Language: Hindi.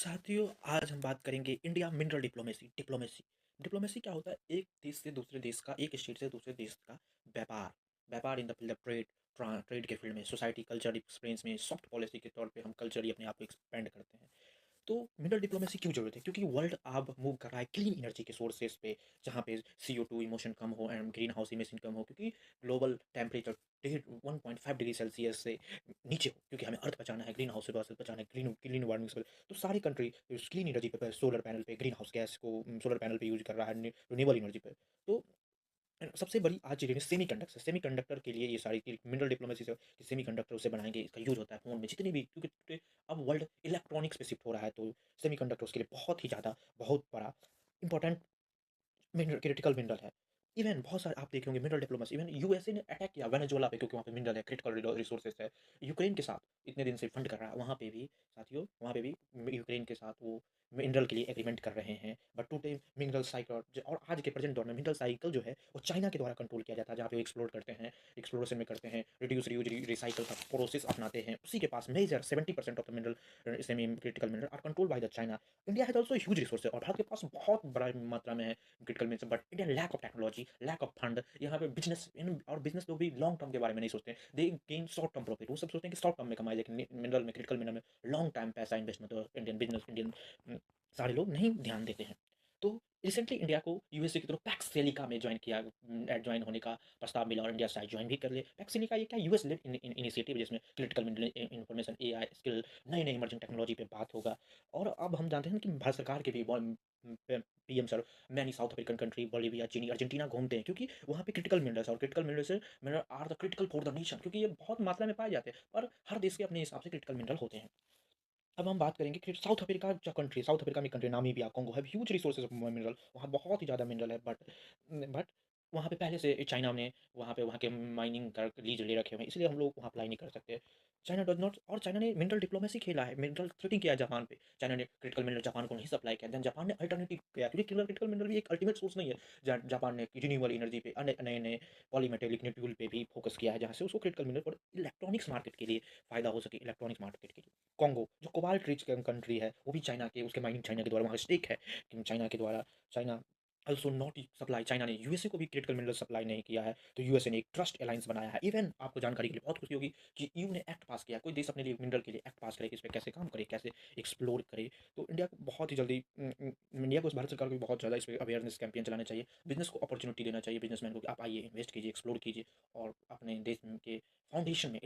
साथियों, आज हम बात करेंगे India mineral diplomacy diplomacy diplomacy क्या होता है? एक देश से दूसरे देश का, एक स्टेट से दूसरे देश का व्यापार। व्यापार in the field of trade, trade के फील्ड में, सोसाइटी कल्चर एक्सपीरियंस में, सॉफ्ट पॉलिसी के तौर पे हम कल्चरली अपने आप को एक्सपेंड करते हैं। तो मिनरल डिप्लोमेसी क्यों जरूरत है? क्योंकि वर्ल्ड अब मूव कर रहा है क्लीन एनर्जी के सोर्सेज पे, जहाँ पे CO2 इमोशन कम हो एंड ग्रीन हाउस इमिशन कम हो, क्योंकि ग्लोबल टेम्परेचर 1.5 डिग्री सेल्सियस से नीचे हो, क्योंकि हमें अर्थ बचाना है, ग्रीन हाउस से बचाना है, ग्रीन क्लीन वार्मिंग से। तो सारी कंट्री क्लीन एनर्जी पे, सोलर पैनल पे, ग्रीन हाउस गैस को सोलर पैनल पे यूज कर रहा है, रिन्यूएबल एनर्जी पे। तो सबसे बड़ी आज की डेट में सेमीकंडक्टर के लिए ये सारी मिनरल डिप्लोमेसी से सेमीकंडक्टर उसे बनाएंगे, इसका यूज होता है फोन में, जितनी भी, क्योंकि अब वर्ल्ड इलेक्ट्रॉनिक्स पे शिफ्ट हो रहा है, तो सेमीकंडक्टर्स के लिए बहुत ही ज़्यादा, बहुत बड़ा इंपॉर्टेंट मिनरल, क्रिटिकल मिनरल है। इवन बहुत सारे आप देखे होंगे मिनरल डिप्लोमेसी, इवन यूएसए ने अटैक किया वेनेजुएला पे, क्योंकि वहाँ पे मिनरल है, क्रिटिकल रिसोर्सेज है। यूक्रेन के साथ इतने दिन से फंड कर रहा है, वहाँ पे भी साथियों, वहाँ पे भी यूक्रेन के साथ वो मिनरल के लिए एग्रीमेंट कर रहे हैं। बट टू मिनरल साइकिल, और आज के प्रेजेंट दौर में मिनरल साइकिल जो है वो चाइना के द्वारा कंट्रोल किया जाता है, जहाँ पे वो एक्सप्लोर करते हैं, एक्सप्लोरेशन में करते हैं, रिड्यूस रीयूज रिसाइकल का प्रोसेस अपनाते हैं। उसी के पास major 70% of the mineral semi critical mineral are control by the China. India has also huge resources, और भारत के पास बहुत बड़ा मात्रा में है critical minerals. But India lack of technology, lack of fund. यहाँ पे बिजनेस और बिजनेस लोग भी लॉन्ग टर्म के बारे में नहीं सोचते, दे गेन शॉर्ट टर्म प्रॉफिट। वो सब सोचते हैं कि शॉर्ट टर्म में कमाए, लेकिन मिनरल में, क्रिटिकल मिनरल में लॉन्ग टाइम पैसा इन्वेस्टमेंट, तो इंडियन बिजनेस, इंडियन सारे लोग नहीं ध्यान देते हैं। तो रिसेंटली इंडिया को यूएसए की तरफ पैक्स सेलिका में ज्वाइन किया, ज्वाइन होने का प्रस्ताव मिला, और इंडिया शायद ज्वाइन भी कर ले। पैक्स सेलिका ये क्या, यूएस लेड इनिशिएटिव, जिसमें critical mineral information, AI skill, नए नए इमर्जिंग टेक्नोलॉजी पे बात होगा। और अब हम जानते हैं कि भारत सरकार के भी PM sir many South African country, Bolivia, चीनी, अर्जेंटीना घूमते हैं, क्योंकि वहाँ पे क्रिटिकल मिनरल्स, और क्रिटिकल मिनरल से mineral are the critical for the nation, क्योंकि ये बहुत मात्रा में पाए जाते हैं, पर हर देश के अपने हिसाब से क्रिटिकल मिनरल होते हैं। अब हम बात करेंगे कि साउथ अफ्रीका में कंट्री नामीबिया, कॉन्गो है ह्यूज रिसोर्सेज ऑफ मिनरल, वहाँ बहुत ही ज़्यादा मिनरल है। बट वहाँ पे पहले से चाइना ने वहाँ के माइनिंग कर लीज ले रखे हुए हैं, इसलिए हम लोग वहाँ अप्लाई नहीं कर सकते। चाइना डज नॉट, और चाइना ने मिनरल डिप्लोमेसी खेला है, मिनरल थ्रेटिंग किया है जापान पे। चाइना ने क्रिटिकल मिनरल जापान को नहीं सप्लाई किया, देन जापान ने अल्टरनेटिव किया, क्योंकि क्रिटिकल मिनरल भी एक अल्टीमेट सोर्स नहीं है। जापान ने रिन्यूएबल एनर्जी पे, नए नए पॉलीमेटेलिक न्यूट्यूल पे भी फोकस किया है, जहाँ से उसको क्रिटिकल मिनरल और इलेक्ट्रॉनिक्स मार्केट के लिए फ़ायदा हो सके, इलेक्ट्रॉनिक्स मार्केट के लिए। कॉन्गो जो कोबाल्ट रिच कंट्री है, वो भी चाइना के, उसके माइनिंग चाइना के द्वारा, वहाँ स्टेक है कि चाइना के द्वारा। China also not supply, China ने यूएसए को भी क्रिटिकल मिनरल सप्लाई नहीं किया है, तो यूएसए ने एक ट्रस्ट अलायंस बनाया है। इवन आपको जानकारी के लिए बहुत खुशी होगी कि ईयू ने एक्ट पास किया, कोई देश अपने लिए मिनरल के लिए एक्ट पास करे कि इस पर कैसे काम करे, कैसे एक्सप्लोर करे। तो इंडिया को बहुत ही जल्दी, इंडिया को, भारत सरकार को भी बहुत ज़्यादा इस पर अवेयरनेस कैंपेन चलाना चाहिए, बिजनेस को अपॉर्चुनिटी देना चाहिए, बिजनेसमैन को कि आप आइए, इन्वेस्ट कीजिए, एक्सप्लोर कीजिए, और अपने देश के फाउंडेशन में